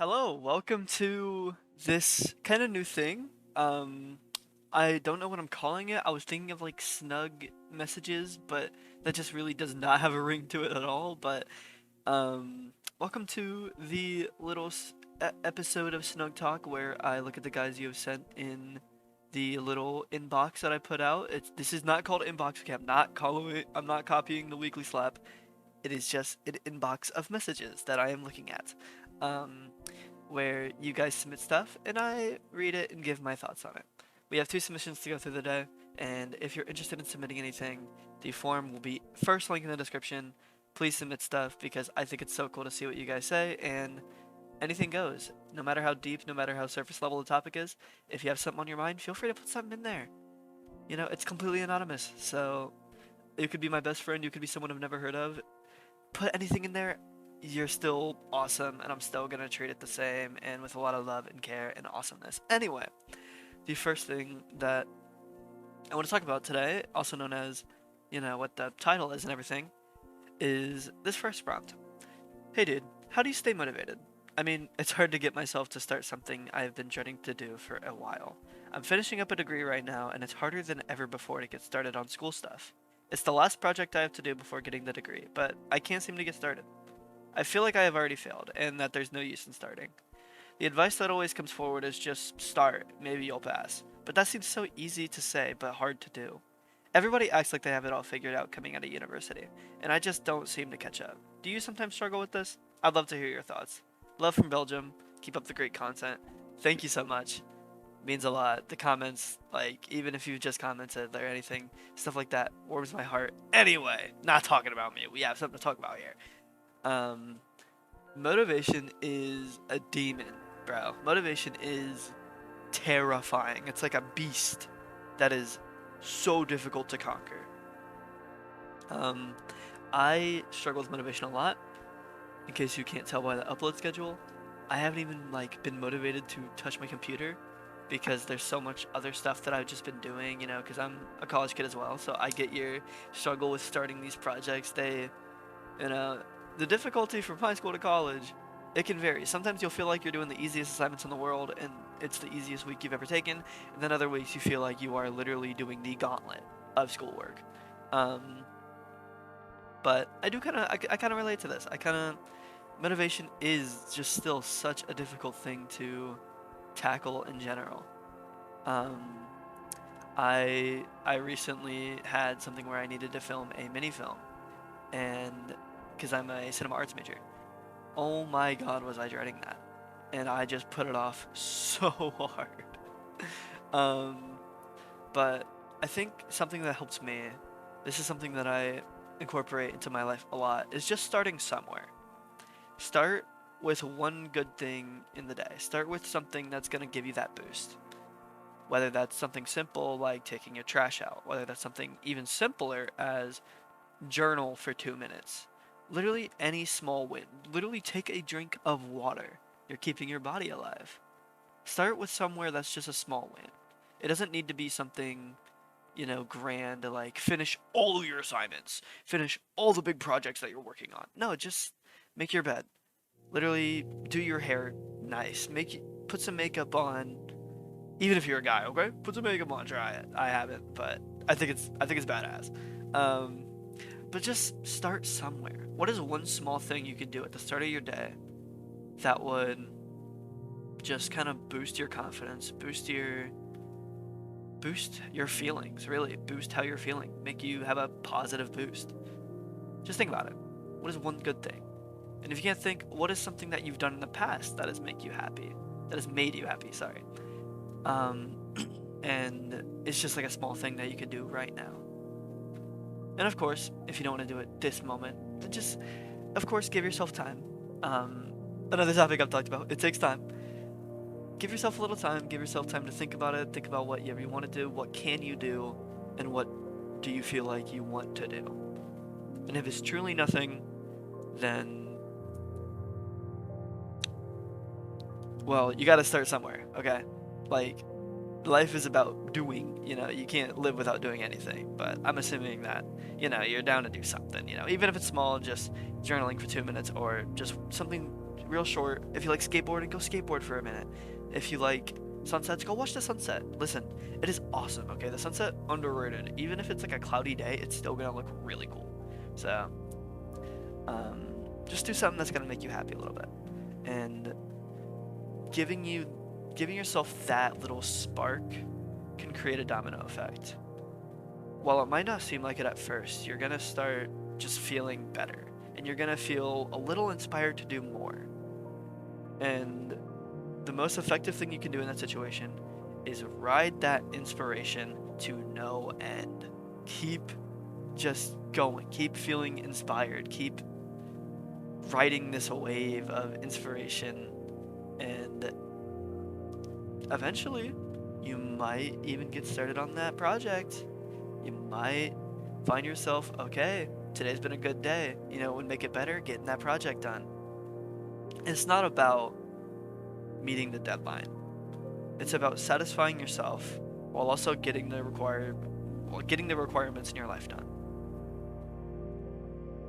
Hello, welcome to this kind of new thing. I don't know what I'm calling it. I was thinking of like snug messages, but that just really does not have a ring to it at all. But welcome to the little episode of Snug Talk where I look at the guys you have sent in the little inbox that I put out. This is not called inbox. Okay, I'm not copying the weekly slap. It is just an inbox of messages that I am looking at. Um, where you guys submit stuff and I read it and give my thoughts on it. We have two submissions to go through the day, and if you're interested in submitting anything, the form will be first link in the description. Please submit stuff because I think it's so cool to see what you guys say, and anything goes. No matter how deep, no matter how surface level the topic is, if you have something on your mind, feel free to put something in there. You know, it's completely anonymous, so you could be my best friend, you could be someone I've never heard of. Put anything in there, you're still awesome, and I'm still gonna treat it the same and with a lot of love and care and awesomeness. Anyway, the first thing that I want to talk about today, also known as, what the title is and everything, is this first prompt. Hey dude, how do you stay motivated? I mean, it's hard to get myself to start something I've been dreading to do for a while. I'm finishing up a degree right now, and it's harder than ever before to get started on school stuff. It's the last project I have to do before getting the degree, but I can't seem to get started. I feel like I have already failed, and that there's no use in starting. The advice that always comes forward is just start, maybe you'll pass. But that seems so easy to say, but hard to do. Everybody acts like they have it all figured out coming out of university, and I just don't seem to catch up. Do you sometimes struggle with this? I'd love to hear your thoughts. Love from Belgium. Keep up the great content. Thank you so much. Means a lot. The comments, like, even if you just commented or anything, stuff like that warms my heart. Anyway, not talking about me. We have something to talk about here. Um, Motivation is a demon, bro. Motivation is terrifying. It's like a beast that is so difficult to conquer. Um, I struggle with motivation a lot. In case you can't tell by the upload schedule, I haven't even like been motivated to touch my computer because there's so much other stuff that I've just been doing, because I'm a college kid as well. So I get your struggle with starting these projects. You know, the difficulty from high school to college, it can vary. Sometimes you'll feel like you're doing the easiest assignments in the world and it's the easiest week you've ever taken, and then other weeks you feel like you are literally doing the gauntlet of schoolwork. Um, but I kind of relate to this. Motivation is just still such a difficult thing to tackle in general. Um, I recently had something where I needed to film a mini film, and because I'm a cinema arts major. Oh my god, was I dreading that. And I just put it off so hard. um, but I think something that helps me, this is something that I incorporate into my life a lot, is just starting somewhere. Start with one good thing in the day. Start with something that's going to give you that boost. Whether that's something simple like taking your trash out, whether that's something even simpler as journal for 2 minutes. Literally any small win. Literally take a drink of water. You're keeping your body alive. Start with somewhere that's just a small win. It doesn't need to be something, grand, like finish all of your assignments, finish all the big projects that you're working on. No, just make your bed. Literally do your hair nice. Put some makeup on. Even if you're a guy, okay? Put some makeup on, try it. I haven't, but I think it's badass. Um, but just start somewhere. What is one small thing you could do at the start of your day that would just kind of boost your confidence, boost your feelings, really, boost how you're feeling, make you have a positive boost. Just think about it. What is one good thing? And if you can't think, what is something that you've done in the past that has made you happy? That has made you happy, sorry. Um, and it's just like a small thing that you can do right now. And of course, if you don't want to do it this moment, then just, of course, give yourself time. Um, Another topic I've talked about, it takes time. Give yourself a little time, give yourself time to think about it, think about what you want to do, what can you do, and what do you feel like you want to do. And if it's truly nothing, then, well, you gotta start somewhere, okay? Like, life is about doing, you can't live without doing anything, but I'm assuming that, you're down to do something, even if it's small, just journaling for 2 minutes or just something real short. If you like skateboarding, go skateboard for a minute. If you like sunsets, go watch the sunset. Listen, it is awesome, okay? The sunset, underrated. Even if it's like a cloudy day, it's still gonna look really cool. So, um, just do something that's gonna make you happy a little bit. And giving you, giving yourself that little spark can create a domino effect. While it might not seem like it at first, you're gonna start just feeling better. And you're gonna feel a little inspired to do more. And the most effective thing you can do in that situation is ride that inspiration to no end. Keep just going. Keep feeling inspired. Keep riding this wave of inspiration. And eventually, you might even get started on that project. You might find yourself, okay, today's been a good day. You know, it would make it better getting that project done. It's not about meeting the deadline. It's about satisfying yourself while also getting the requirements in your life done.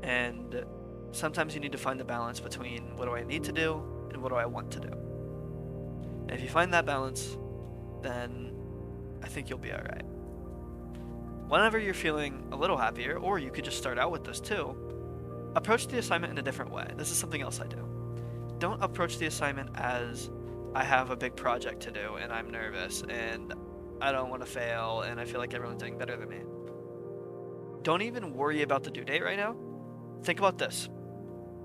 And sometimes you need to find the balance between what do I need to do and what do I want to do. And if you find that balance, then I think you'll be alright. Whenever you're feeling a little happier, or you could just start out with this too, approach the assignment in a different way. This is something else I do. Don't approach the assignment as I have a big project to do and I'm nervous and I don't want to fail and I feel like everyone's doing better than me. Don't even worry about the due date right now. Think about this.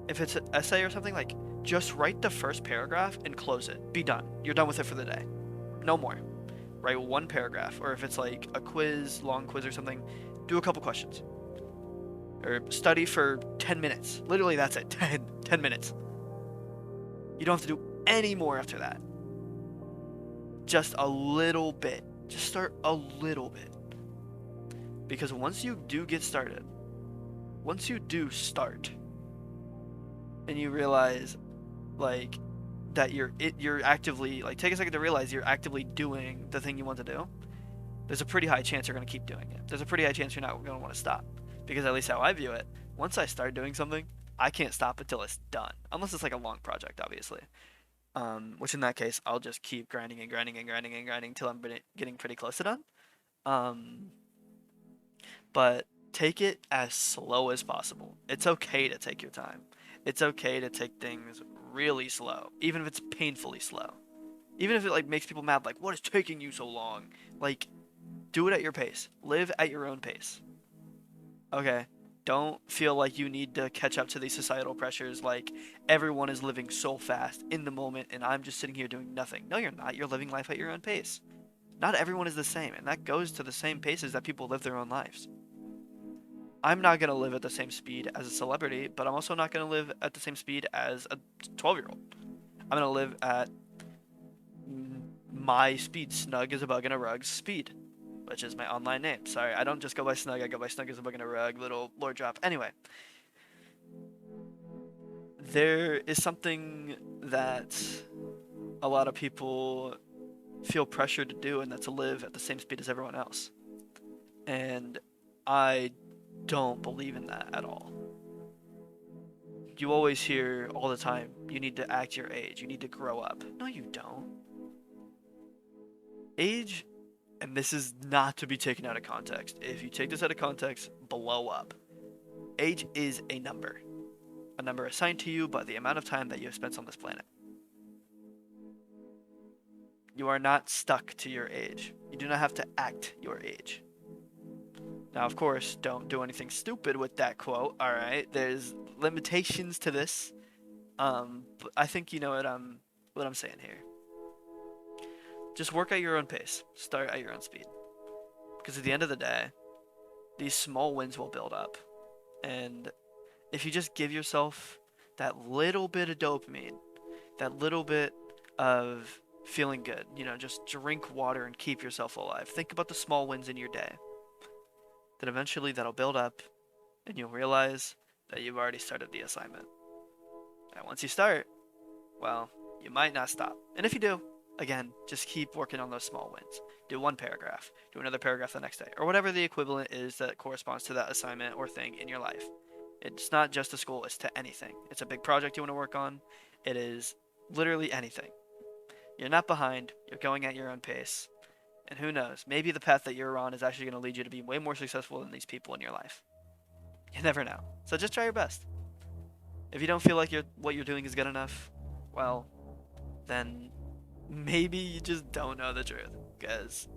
If it's an essay or something, like just write the first paragraph and close it. Be done. You're done with it for the day. No more. Write one paragraph. Or if it's like a quiz, long quiz or something, do a couple questions. Or study for 10 minutes. Literally, that's it. 10 minutes. You don't have to do any more after that. Just a little bit. Just start a little bit. Because once you do get started, once you do start, and you realize, like, that you're actively, like, take a second to realize you're actively doing the thing you want to do, there's a pretty high chance you're going to keep doing it. There's a pretty high chance you're not going to want to stop. Because at least how I view it, once I start doing something, I can't stop until it's done. Unless it's like a long project, obviously. Which in that case, I'll just keep grinding and grinding and grinding and grinding till I'm getting pretty close to done. But take it as slow as possible. It's okay to take your time. It's okay to take things really slow, even if it's painfully slow. Even if it like makes people mad, like, what is taking you so long? Like, do it at your pace. Live at your own pace. Okay? Don't feel like you need to catch up to these societal pressures, like everyone is living so fast in the moment and I'm just sitting here doing nothing. No, you're not. You're living life at your own pace. Not everyone is the same, and that goes to the same paces that people live their own lives. I'm not going to live at the same speed as a celebrity, but I'm also not going to live at the same speed as a 12-year-old. I'm going to live at my speed. Snug is a bug in a rug's speed, which is my online name. Sorry, I don't just go by Snug, I go by Snug is a bug in a rug, little lore drop. Anyway, there is something that a lot of people feel pressured to do, and that's to live at the same speed as everyone else. And I don't believe in that at all. You always hear all the time, you need to act your age, you need to grow up. No, you don't. Age, and this is not to be taken out of context. If you take this out of context, blow up. Age is a number assigned to you by the amount of time that you have spent on this planet. You are not stuck to your age. You do not have to act your age. Now, of course, don't do anything stupid with that quote, alright? There's limitations to this. But I think you know what I'm saying here. Just work at your own pace. Start at your own speed. Because at the end of the day, these small wins will build up. And if you just give yourself that little bit of dopamine, that little bit of feeling good, you know, just drink water and keep yourself alive. Think about the small wins in your day. Then eventually that'll build up and you'll realize that you've already started the assignment. And once you start, well, you might not stop. And if you do, again, just keep working on those small wins. Do one paragraph, do another paragraph the next day, or whatever the equivalent is that corresponds to that assignment or thing in your life. It's not just to school, it's to anything. It's a big project you want to work on, It is literally anything. You're not behind, you're going at your own pace. And who knows, maybe the path that you're on is actually going to lead you to be way more successful than these people in your life. You never know. So just try your best. If you don't feel like what you're doing is good enough, well, then maybe you just don't know the truth. Because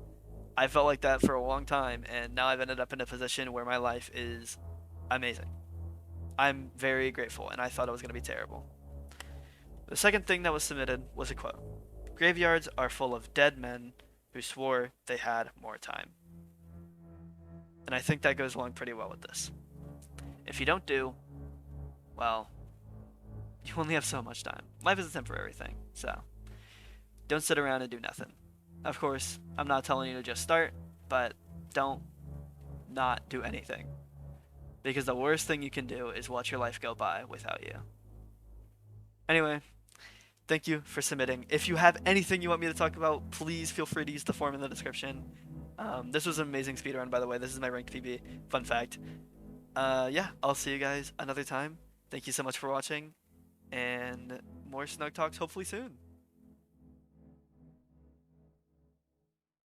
I felt like that for a long time, and now I've ended up in a position where my life is amazing. I'm very grateful, and I thought it was going to be terrible. The second thing that was submitted was a quote. Graveyards are full of dead men who swore they had more time. And I think that goes along pretty well with this. If you don't do, well, you only have so much time. Life is a temporary thing, so don't sit around and do nothing. Of course, I'm not telling you to just start, but don't not do anything. Because the worst thing you can do is watch your life go by without you. Anyway, thank you for submitting. If you have anything you want me to talk about, please feel free to use the form in the description. This was an amazing speedrun, by the way. This is my ranked PB. Fun fact. Yeah, I'll see you guys another time. Thank you so much for watching, and more Snug Talks hopefully soon.